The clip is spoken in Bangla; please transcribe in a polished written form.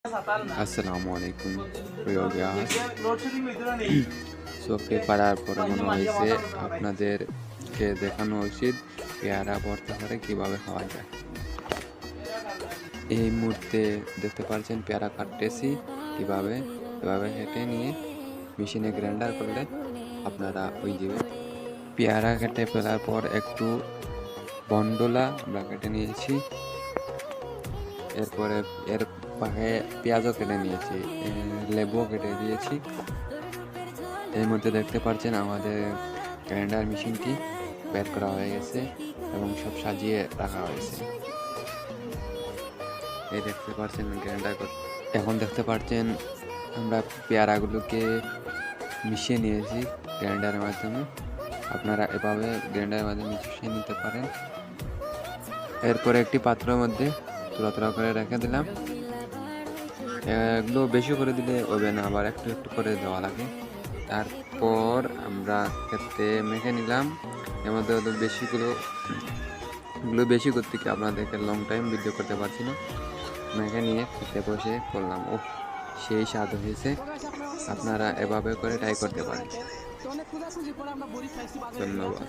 আসসালামু আলাইকুম প্রিয় ভিউয়ার্স। চোখে পড়ার পরে মনে হয়েছে আপনাদেরকে দেখানো উচিত পেয়ারা ভর্তা করে কীভাবে খাওয়া যায়। এই মুহূর্তে দেখতে পাচ্ছেন পেয়ারা কাটতেছি কীভাবে, এভাবে কেটে নিয়ে মেশিনে গ্রাইন্ডার করলে আপনারা ওই যে পেয়ারা কেটে ফেলার পর একটু বন্ডলা আমরা কেটে নিয়েছি, এরপরে এর পাশে পেঁয়াজও কেটে নিয়েছি, লেবুও কেটে দিয়েছি। এর মধ্যে দেখতে পাচ্ছেন আমাদের গ্রাইন্ডার মেশিনটি বের করা হয়ে গেছে এবং সব সাজিয়ে রাখা হয়েছে। এই দেখতে পাচ্ছেন গ্রাইন্ডার। এখন দেখতে পাচ্ছেন আমরা পেয়ারাগুলোকে মিশিয়ে নিয়েছি গ্রাইন্ডারের মাধ্যমে। আপনারা এভাবে গ্রাইন্ডারের মাধ্যমে মিশিয়ে নিতে পারেন। এরপরে একটি পাত্রের মধ্যে তোলা করে রেখে দিলাম। এগুলো বেশি করে দিলে হবে না, আবার একটু একটু করে দেওয়া লাগে। তারপর আমরা খেতে মেখে নিলাম। এর মধ্যে বেশিগুলো বেশি করতে কি আপনাদেরকে লং টাইম ভিডিও করতে পারছি না। মেখে নিয়ে খেতে বসে করলাম, ও সেই স্বাদ হয়েছে। আপনারা এভাবে করে ট্রাই করতে পারেন। ধন্যবাদ।